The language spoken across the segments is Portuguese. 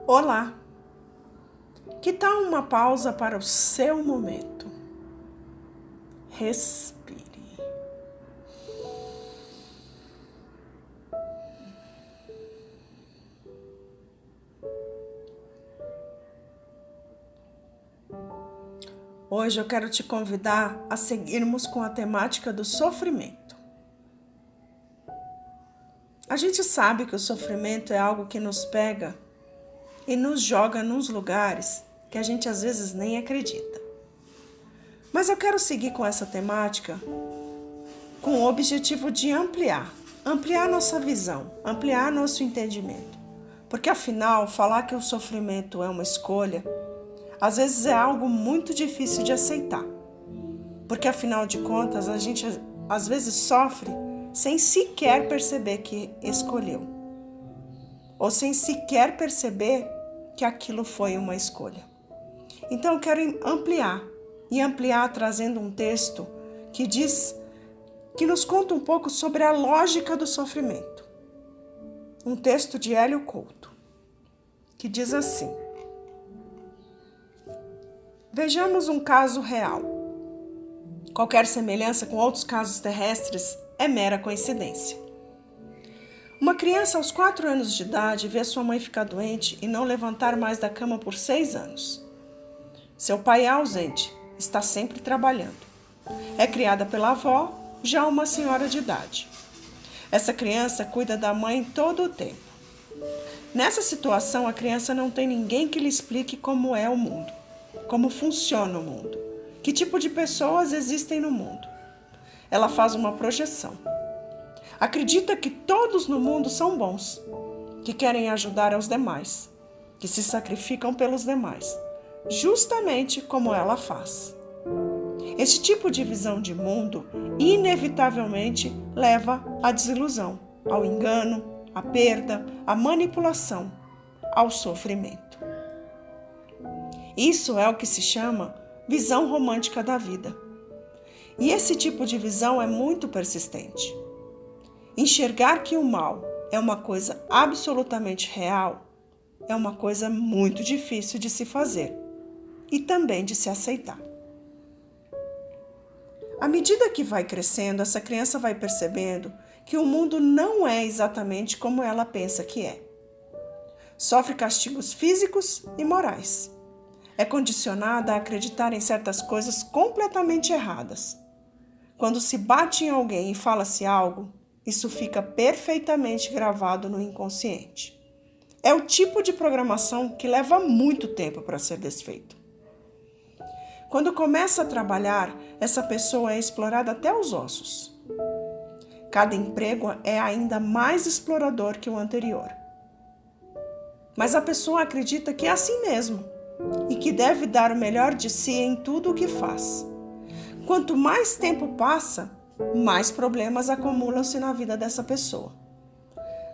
Olá! Que tal uma pausa para o seu momento? Respire. Hoje eu quero te convidar a seguirmos com a temática do sofrimento. A gente sabe que o sofrimento é algo que nos pega e nos joga nos lugares que a gente às vezes nem acredita. Mas eu quero seguir com essa temática com o objetivo de ampliar nossa visão, ampliar nosso entendimento. Porque afinal, falar que o sofrimento é uma escolha, às vezes é algo muito difícil de aceitar. Porque afinal de contas, a gente às vezes sofre sem sequer perceber que escolheu. Ou sem sequer perceber que aquilo foi uma escolha. Então eu quero ampliar trazendo um texto que nos conta um pouco sobre a lógica do sofrimento. Um texto de Hélio Couto, que diz assim: vejamos um caso real. Qualquer semelhança com outros casos terrestres é mera coincidência. Uma criança aos 4 anos de idade vê sua mãe ficar doente e não levantar mais da cama por 6 anos. Seu pai é ausente, está sempre trabalhando. É criada pela avó, já uma senhora de idade. Essa criança cuida da mãe todo o tempo. Nessa situação, a criança não tem ninguém que lhe explique como é o mundo, como funciona o mundo, que tipo de pessoas existem no mundo. Ela faz uma projeção. Acredita que todos no mundo são bons, que querem ajudar aos demais, que se sacrificam pelos demais, justamente como ela faz. Esse tipo de visão de mundo inevitavelmente leva à desilusão, ao engano, à perda, à manipulação, ao sofrimento. Isso é o que se chama visão romântica da vida. E esse tipo de visão é muito persistente. Enxergar que o mal é uma coisa absolutamente real é uma coisa muito difícil de se fazer e também de se aceitar. À medida que vai crescendo, essa criança vai percebendo que o mundo não é exatamente como ela pensa que é. Sofre castigos físicos e morais. É condicionada a acreditar em certas coisas completamente erradas. Quando se bate em alguém e fala-se algo, isso fica perfeitamente gravado no inconsciente. É o tipo de programação que leva muito tempo para ser desfeito. Quando começa a trabalhar, essa pessoa é explorada até os ossos. Cada emprego é ainda mais explorador que o anterior. Mas a pessoa acredita que é assim mesmo e que deve dar o melhor de si em tudo o que faz. Quanto mais tempo passa, mais problemas acumulam-se na vida dessa pessoa.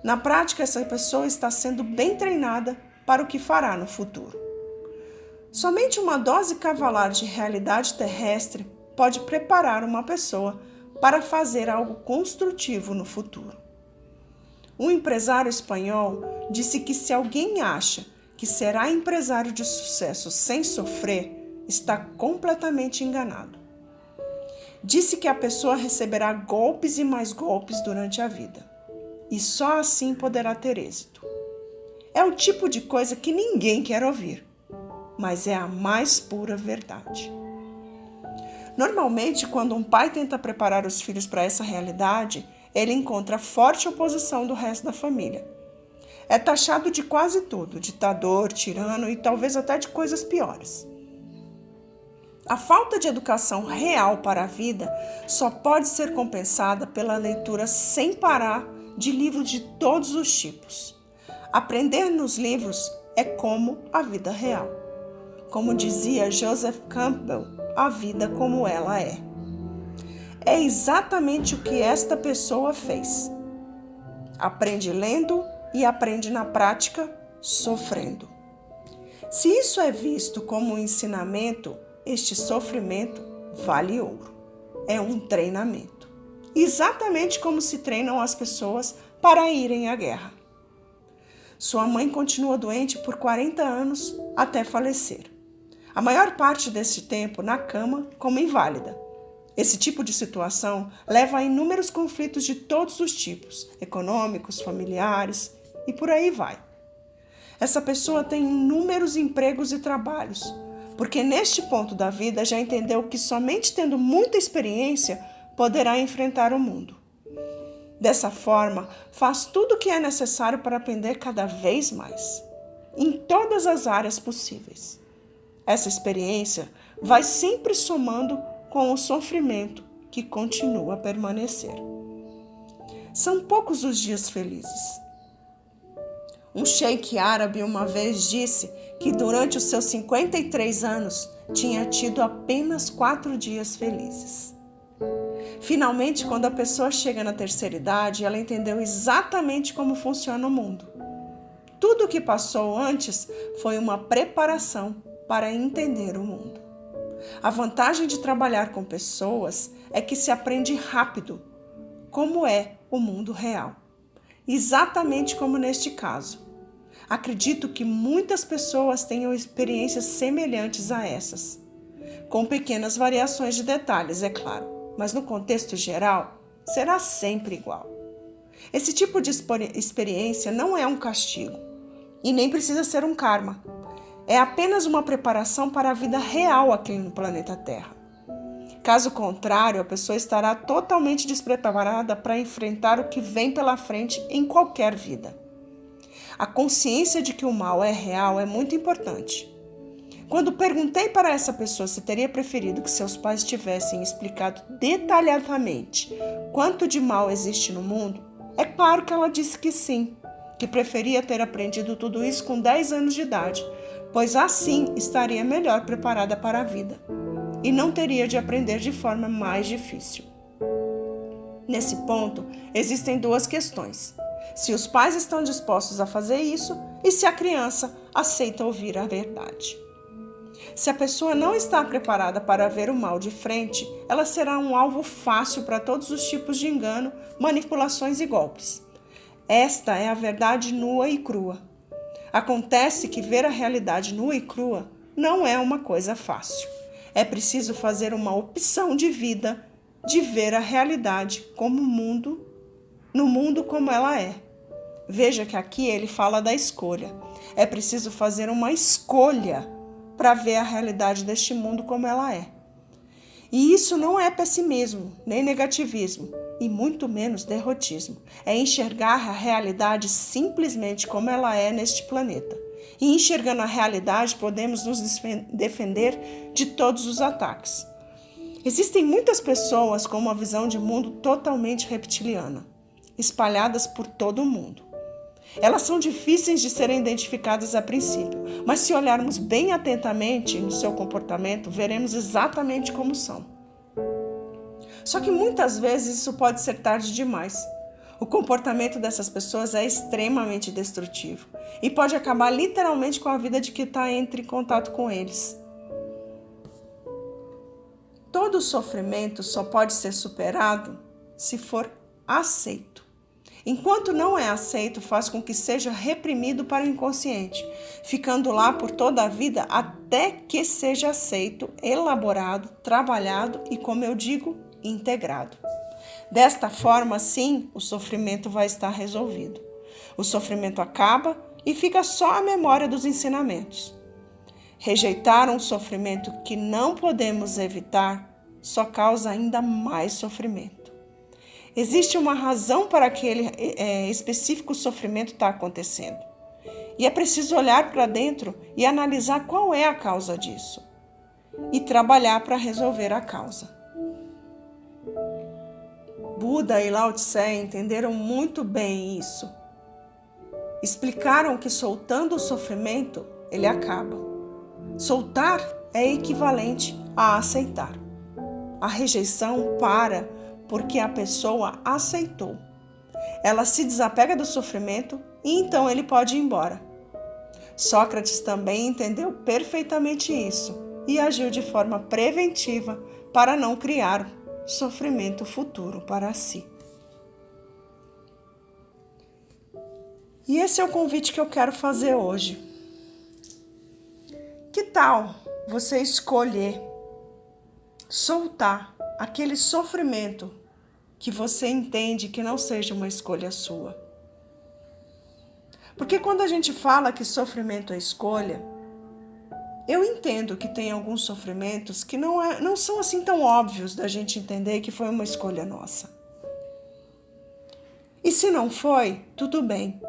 Na prática, essa pessoa está sendo bem treinada para o que fará no futuro. Somente uma dose cavalar de realidade terrestre pode preparar uma pessoa para fazer algo construtivo no futuro. Um empresário espanhol disse que se alguém acha que será empresário de sucesso sem sofrer, está completamente enganado. Disse que a pessoa receberá golpes e mais golpes durante a vida, e só assim poderá ter êxito. É o tipo de coisa que ninguém quer ouvir, mas é a mais pura verdade. Normalmente, quando um pai tenta preparar os filhos para essa realidade, ele encontra forte oposição do resto da família. É taxado de quase tudo, ditador, tirano e talvez até de coisas piores. A falta de educação real para a vida só pode ser compensada pela leitura sem parar de livros de todos os tipos. Aprender nos livros é como a vida real. Como dizia Joseph Campbell, a vida como ela é. É exatamente o que esta pessoa fez. Aprende lendo e aprende na prática sofrendo. Se isso é visto como um ensinamento, este sofrimento vale ouro. É um treinamento. Exatamente como se treinam as pessoas para irem à guerra. Sua mãe continua doente por 40 anos até falecer. A maior parte deste tempo na cama como inválida. Esse tipo de situação leva a inúmeros conflitos de todos os tipos, econômicos, familiares e por aí vai. Essa pessoa tem inúmeros empregos e trabalhos, porque neste ponto da vida já entendeu que somente tendo muita experiência poderá enfrentar o mundo. Dessa forma, faz tudo o que é necessário para aprender cada vez mais, em todas as áreas possíveis. Essa experiência vai sempre somando com o sofrimento que continua a permanecer. São poucos os dias felizes. Um sheik árabe uma vez disse que durante os seus 53 anos tinha tido apenas 4 dias felizes. Finalmente, quando a pessoa chega na terceira idade, ela entendeu exatamente como funciona o mundo. Tudo o que passou antes foi uma preparação para entender o mundo. A vantagem de trabalhar com pessoas é que se aprende rápido como é o mundo real. Exatamente como neste caso. Acredito que muitas pessoas tenham experiências semelhantes a essas, com pequenas variações de detalhes, é claro, mas no contexto geral será sempre igual. Esse tipo de experiência não é um castigo e nem precisa ser um karma. É apenas uma preparação para a vida real aqui no planeta Terra. Caso contrário, a pessoa estará totalmente despreparada para enfrentar o que vem pela frente em qualquer vida. A consciência de que o mal é real é muito importante. Quando perguntei para essa pessoa se teria preferido que seus pais tivessem explicado detalhadamente quanto de mal existe no mundo, é claro que ela disse que sim, que preferia ter aprendido tudo isso com 10 anos de idade, pois assim estaria melhor preparada para a vida e não teria de aprender de forma mais difícil. Nesse ponto, existem 2 questões. Se os pais estão dispostos a fazer isso e se a criança aceita ouvir a verdade. Se a pessoa não está preparada para ver o mal de frente, ela será um alvo fácil para todos os tipos de engano, manipulações e golpes. Esta é a verdade nua e crua. Acontece que ver a realidade nua e crua não é uma coisa fácil. É preciso fazer uma opção de vida, de ver a realidade como no mundo como ela é. Veja que aqui ele fala da escolha. É preciso fazer uma escolha para ver a realidade deste mundo como ela é. E isso não é pessimismo, nem negativismo, e muito menos derrotismo. É enxergar a realidade simplesmente como ela é neste planeta. E enxergando a realidade, podemos nos defender de todos os ataques. Existem muitas pessoas com uma visão de mundo totalmente reptiliana, espalhadas por todo o mundo. Elas são difíceis de serem identificadas a princípio, mas se olharmos bem atentamente no seu comportamento, veremos exatamente como são. Só que muitas vezes isso pode ser tarde demais. O comportamento dessas pessoas é extremamente destrutivo e pode acabar literalmente com a vida de quem está em contato com eles. Todo sofrimento só pode ser superado se for aceito. Enquanto não é aceito, faz com que seja reprimido para o inconsciente, ficando lá por toda a vida até que seja aceito, elaborado, trabalhado e, como eu digo, integrado. Desta forma, sim, o sofrimento vai estar resolvido. O sofrimento acaba e fica só a memória dos ensinamentos. Rejeitar um sofrimento que não podemos evitar só causa ainda mais sofrimento. Existe uma razão para aquele específico sofrimento estar acontecendo. E é preciso olhar para dentro e analisar qual é a causa disso. E trabalhar para resolver a causa. Buda e Lao Tse entenderam muito bem isso. Explicaram que soltando o sofrimento, ele acaba. Soltar é equivalente a aceitar. A rejeição para porque a pessoa aceitou. Ela se desapega do sofrimento e então ele pode ir embora. Sócrates também entendeu perfeitamente isso e agiu de forma preventiva para não criar sofrimento futuro para si. E esse é o convite que eu quero fazer hoje. Que tal você escolher soltar aquele sofrimento que você entende que não seja uma escolha sua? Porque quando a gente fala que sofrimento é escolha, eu entendo que tem alguns sofrimentos que não são assim tão óbvios da gente entender que foi uma escolha nossa. E se não foi, tudo bem.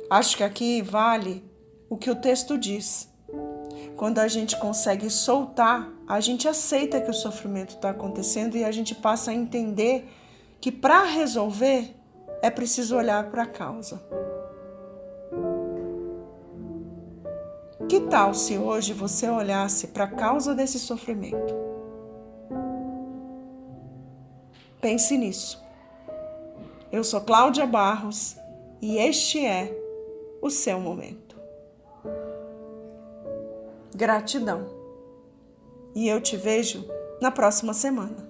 Acho que aqui vale o que o texto diz. Quando a gente consegue soltar, a gente aceita que o sofrimento está acontecendo e a gente passa a entender que para resolver é preciso olhar para a causa. Que tal se hoje você olhasse para a causa desse sofrimento? Pense nisso. Eu sou Cláudia Barros e este é o seu momento. Gratidão. E eu te vejo na próxima semana.